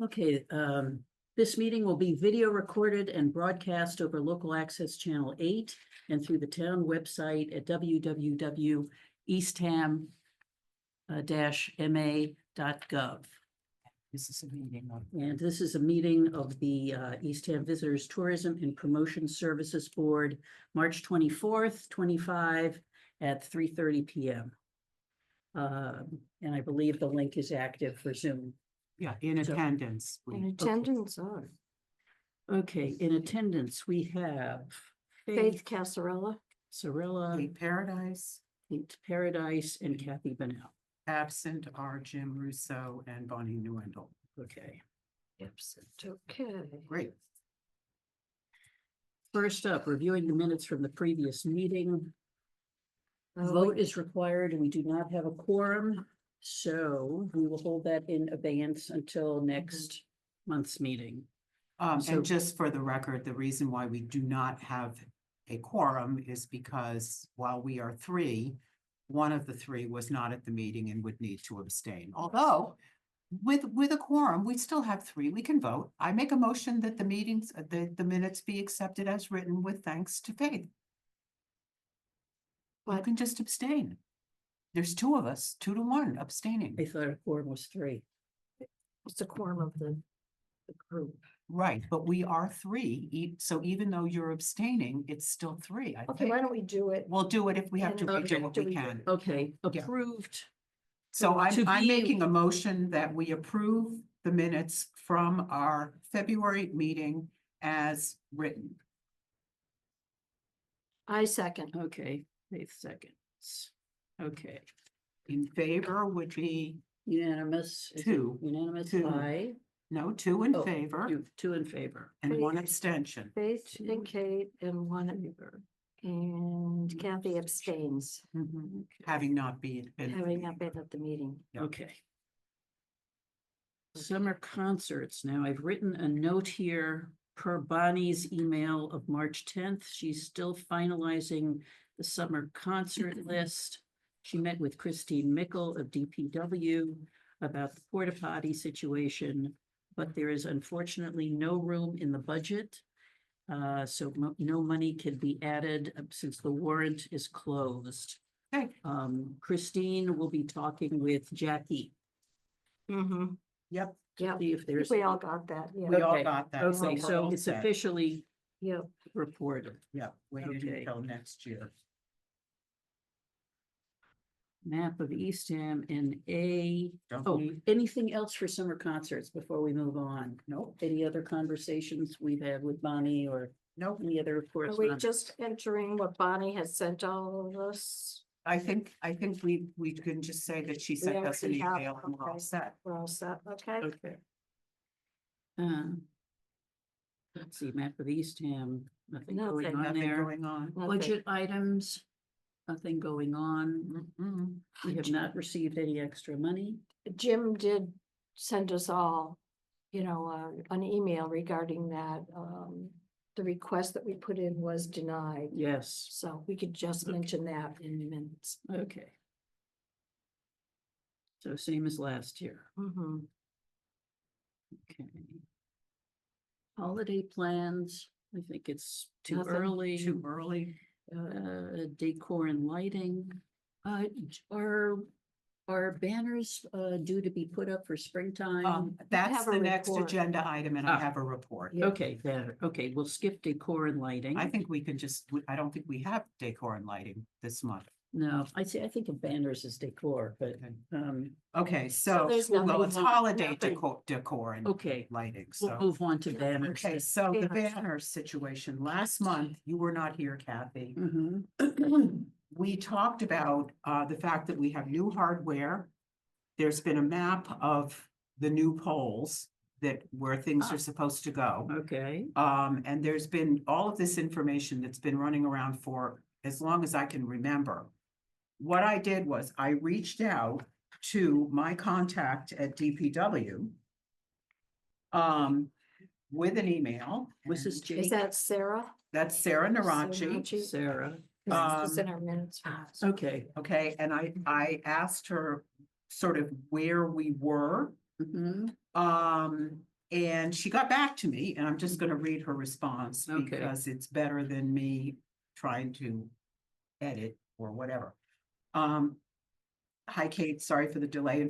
Okay, this meeting will be video recorded and broadcast over local access channel 8 and through the town website at www.eastham-ma.gov. This is a meeting of. And this is a meeting of the Eastham Visitors Tourism and Promotion Services Board, March 24th, 25 at 3:30 p.m. And I believe the link is active for Zoom. Yeah, in So- attendance. In attendance are Okay, in attendance, we have Faith Casarella, Casarella, Kate Paradise, Kate Paradise, and Kathy Bunnell. absent are Jim Russo and Bonnie Nuendel. Okay, absent, okay. Great. first up, reviewing the minutes from the previous meeting. Oh, Vote is required. We do not have a quorum, so we will hold that in abeyance until next month's meeting. So- And just for the record, the reason why we do not have a quorum is because while we are three, one of the three was not at the meeting and would need to abstain. Although with a quorum, we still have three. We can vote. I make a motion that the meetings, the minutes be accepted as written with thanks to Faith. You But can just abstain. There's two of us, 2-1 abstaining. I thought a quorum was 3. it's a quorum of the group. Right, but we are three, so even though you're abstaining, it's still three, I Okay, why think. don't we do it? We'll do it if we have to, we do what Do we we- can. Okay, Yeah. approved. So to I'm be- making a motion that we approve the minutes from our February meeting as written. I second. Okay, 8 seconds. Okay, In favor would be, unanimous. Is it 2. Unanimous, 2. aye. no, 2 in Oh, favor 2 in favor. and 1 Faith. abstention. Faith and Kate and one favor. And Kathy abstains, Mhm. Having not been. having not been at the meeting. Yeah. Okay. Summer concerts. Now, I've written a note here per Bonnie's email of March 10th. She's still finalizing the summer concert list. She met with Christine Mickle of DPW about the porta potty situation, but there is unfortunately no room in the budget. So no money can be added since the warrant is closed. Okay. Christine will be talking with Jackie. Mm-hmm. Yep, Yeah, See if there's. we all got that, yeah. we all Okay, got that. Okay, we're so all it's set. officially Yep. reported. Yeah, wait Okay. until next year. Map of Eastham and Don't oh, we? anything else for summer concerts before we move on? Nope, Any other conversations we've had with Bonnie or nope. any other Are we correspondence? just entering what Bonnie has sent all of us? I think we can just say that she sent us an already have, email and we're all okay. set. We're all set, okay? Okay. Let's see, map of Eastham, nothing going Nothing. on Nothing there. going on. Nothing. Budget items, nothing going on. Mm-mm. We have not received any extra money. Jim did send us all, an email regarding that. The request that we put in was denied, Yes, so we could just mention that in minutes. okay. So same as last year. Mhm. Okay. Holiday plans, I think it's too Nothing. early. Too early. Decor and lighting. Are banners due to be put up for springtime? That's have a the next report. agenda item and I Ah. have a report. Yeah. Okay, banner, okay, we'll skip decor and lighting. I think we can just, I don't think we have decor and lighting this month. No, I think of banners as decor, but, Okay. Okay, so, there's well, nothing. it's holiday Nothing. decor and okay, lighting, we'll so. move on to banners. Okay, so the Banners. banner situation, last month, you were not here, Kathy. Mhm. We talked about the fact that we have new hardware. There's been a map of the new poles where things Ah. are supposed to go. Okay, And there's been all of this information that's been running around for as long as I can remember. What I did was I reached out to my contact at DPW with an email. Mrs. and Is Jake, that Sarah? That's Sarah Narachi. Narachi? Sarah, This is in our minutes. okay. Okay, and I asked her sort of where we were. Mhm. And she got back to me, and I'm just gonna read her response Okay. because it's better than me trying to edit or whatever. Hi, Kate, sorry for the delay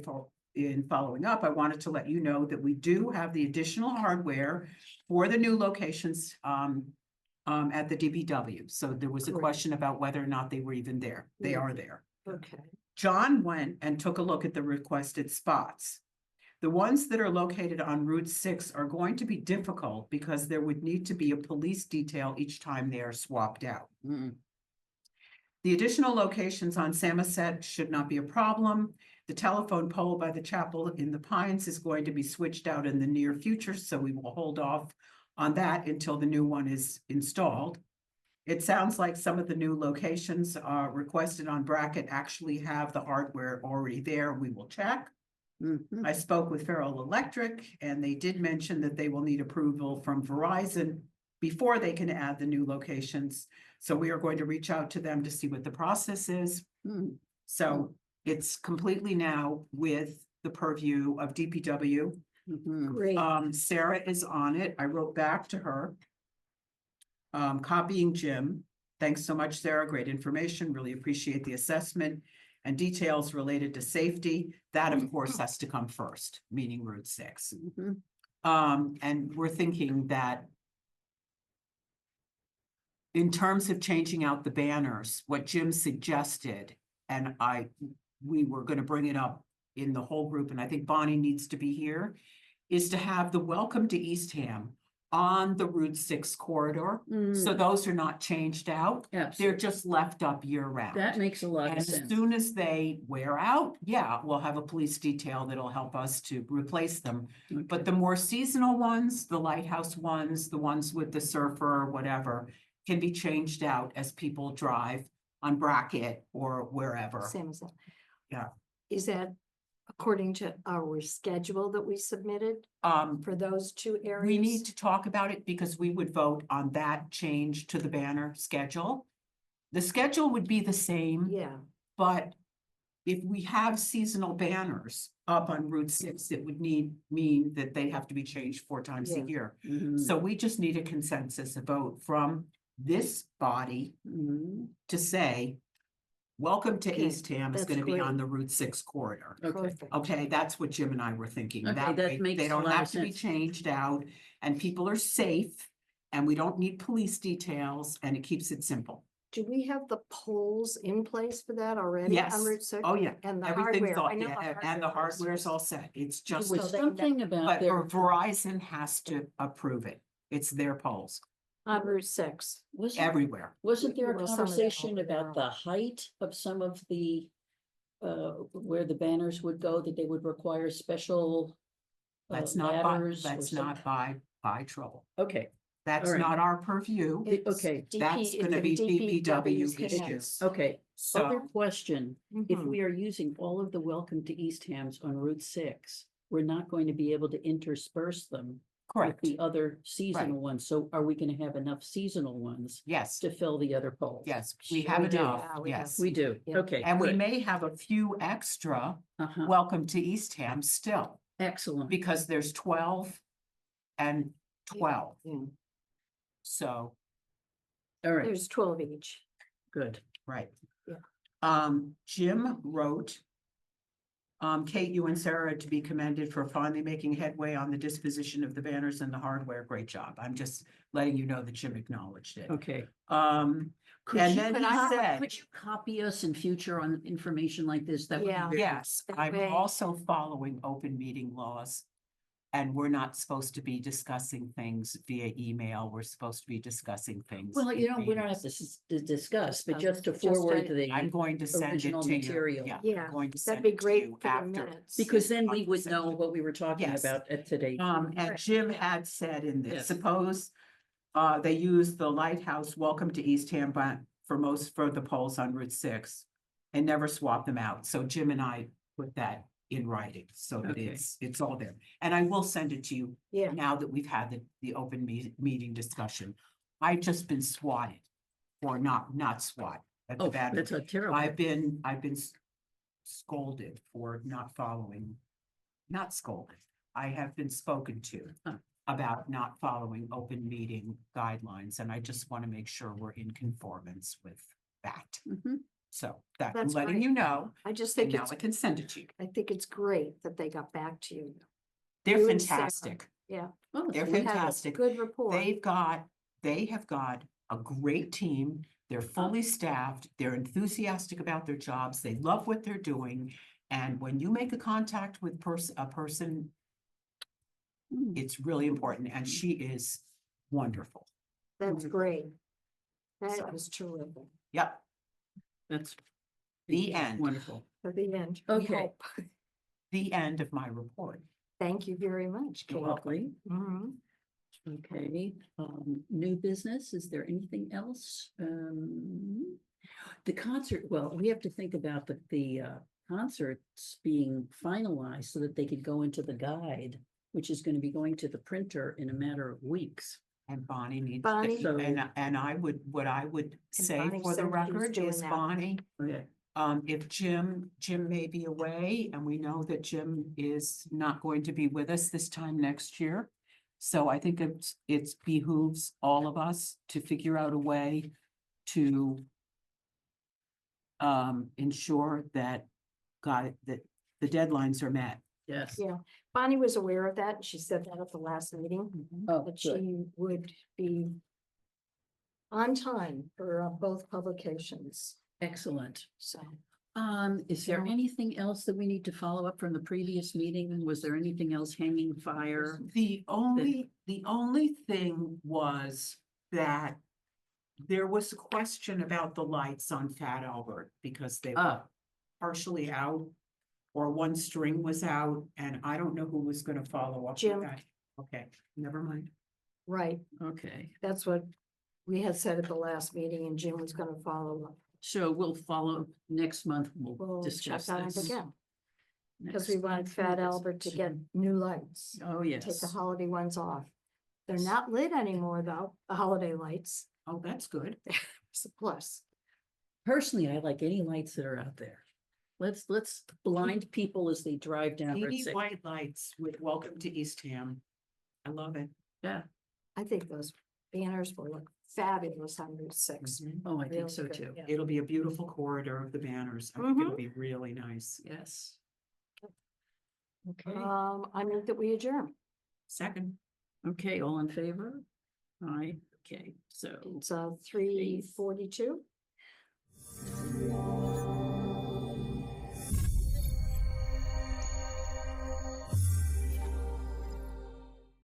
in following up. I wanted to let you know that we do have the additional hardware for the new locations at the DPW. So there was a Great. question about whether or not they were even there. They are there. Okay, John went and took a look at the requested spots. The ones that are located on Route 6 are going to be difficult because there would need to be a police detail each time they are swapped out. Mm, The additional locations on Samoset should not be a problem. The telephone pole by the chapel in the Pines is going to be switched out in the near future, so we will hold off on that until the new one is installed. It sounds like some of the new locations requested on Bracket actually have the hardware already there. We will check. mhm. I spoke with Feral Electric, and they did mention that they will need approval from Verizon before they can add the new locations. So we are going to reach out to them to see what the process is. Mm, So it's completely now with the purview of DPW. mhm. great. Sarah is on it. I wrote back to her. Copying Jim. Thanks so much, Sarah. Great information. Really appreciate the assessment and details related to safety. That, of course, has to come first, meaning Route 6. Mhm. And we're thinking that in terms of changing out the banners, what Jim suggested, and we were gonna bring it up in the whole group, and I think Bonnie needs to be here, is to have the welcome to Eastham on the Route 6 corridor. So Mm, those are not changed out. They're absolutely. just left up year round. That makes a lot And of as sense. soon as they wear out, yeah, we'll have a police detail that'll help us to replace them. But Okay. the more seasonal ones, the lighthouse ones, the ones with the surfer or whatever, can be changed out as people drive on Bracket or wherever. Same as that. Yeah. Is that according to our schedule that we submitted for those two areas? We need to talk about it because we would vote on that change to the banner schedule. The schedule would be the same. Yeah, But if we have seasonal banners up on Route 6, it would mean that they have to be changed 4 times a Yeah. year. Mhm. So we just need a consensus, a vote from this body Mhm. to say, welcome to Okay, Eastham is that's gonna be on great. the Route 6 corridor. Okay. perfect. Okay, that's what Jim and I were thinking. Okay, That that way, makes they a don't lot of have to be sense. changed out, and people are safe, and we don't need police details, and it keeps it simple. Do we have the poles in place for that already Yes. on Route 6? Oh, yeah. And the Everything's hardware, all, I know yeah, the and the hardware is- hardware's all set. It's There just, was So they- something about but their, Verizon has to approve it. It's their poles On Route 6. everywhere. wasn't there a Well, some of them conversation over there about the height of some of the where the banners would go, that they would require special That's not by, ladders or that's some- not by trouble. Okay, That's right. not our purview. It's okay. That's DP gonna be it's in DPW DPW's hands. issues. okay. Other So, question, if Mhm. we are using all of the welcome to Easthams on Route 6, we're not going to be able to intersperse them with correct, the other seasonal ones. So are we gonna have enough seasonal ones yes, to fill the other poles? yes, we have We do. enough, Yeah, we have. yes. We do, Yeah. okay. And we good. may have a few extra Uh-huh, welcome to Eastham still, excellent. because there's 12 and 12. Yeah. So, All right, There's 12 each. good. right. Yeah. Jim wrote. Kate, you and Sarah are to be commended for finally making headway on the disposition of the banners and the hardware. Great job. I'm just letting you know that Jim acknowledged it. Okay. And then he said, Could you copy us in future on information like this? That would be Yeah. very- yes, That I'm way- also following open meeting laws. And we're not supposed to be discussing things via email. We're supposed to be discussing things. Well, you in know, we don't have meetings. to discuss, but just to Just forward a- to the. I'm going to send it original to you. material. Yeah, I'm Yeah, going to That'd send be it to great you for the after. minutes. Because then we would know conversation. what we were talking Yes. about at today. And Right. Jim had said in this, Yes. suppose they use the lighthouse welcome to Eastham for the poles on Route 6 and never swap them out. So Jim and I put that in writing so that Okay. it's all there. And I will send it to you Yeah, now that we've had the open meeting discussion. I've just been swatted or not swat at the Oh, battery. that's a terrible. I've been scolded for not following, not scolded. I have been spoken to Oh. about not following open meeting guidelines, and I just want to make sure we're in conformance with that. Mhm. So that, I'm That's letting great. you know, I just and think now it's, I can send it to you. I think it's great that they got back to you. They're You and Sarah. fantastic. Yeah. Oh, They're that's We had a fantastic. Good rapport. They have got a great team. They're fully staffed. They're enthusiastic about their jobs. They love what they're doing. And when you make a contact with a person, Mm. it's really important. And she is wonderful. That's great. That So- was terrific. Yep, That's the end, wonderful. For the end. we Okay. hope. the end of my report. Thank you very much, You're Kate. welcome. Mhm. Okay, new business, is there anything else? The concert, well, we have to think about the concerts being finalized so that they could go into the guide, which is gonna be going to the printer in a matter of weeks. And Bonnie needs, Bonnie- So- and I would, what I would say Bonnie for the said she's record doing is that. Bonnie, Okay, if Jim may be away, and we know that Jim is not going to be with us this time next year. So I think it behooves all of us to figure out a way to ensure that that the deadlines are met. yes. Yeah, Bonnie was aware of that. and She said that at the last meeting, Oh, that good. she would be on time for both publications. Excellent. So Is there Yeah. anything else that we need to follow up from the previous meeting? Was there anything else hanging fire? The only thing was that there was a question about the lights on Fat Albert because they were Ah, partially out or one string was out, and I don't know who was gonna follow up with Jim. that. Okay, never mind. right, okay. that's what we had said at the last meeting, and Jim was gonna follow up. So we'll follow next month. We'll We'll check discuss on it this. again, because Next we wanted month Fat is Albert to get new lights. Oh, Take the yes. holiday ones off. They're not lit anymore, though, the holiday lights. Oh, that's good. It's a plus. Personally, I like any lights that are out there. Let's blind people as they drive down. Route 80 6. white lights with welcome to Eastham. I love it. Yeah. I think those banners will look fabulous on Route 6. Oh, I think Really so good, too. yeah. It'll be a beautiful corridor of the banners. I think it'll be really nice. Yes. Okay, I move that we adjourn. Second, okay, all in favor? Aye, okay, so It's 3:42.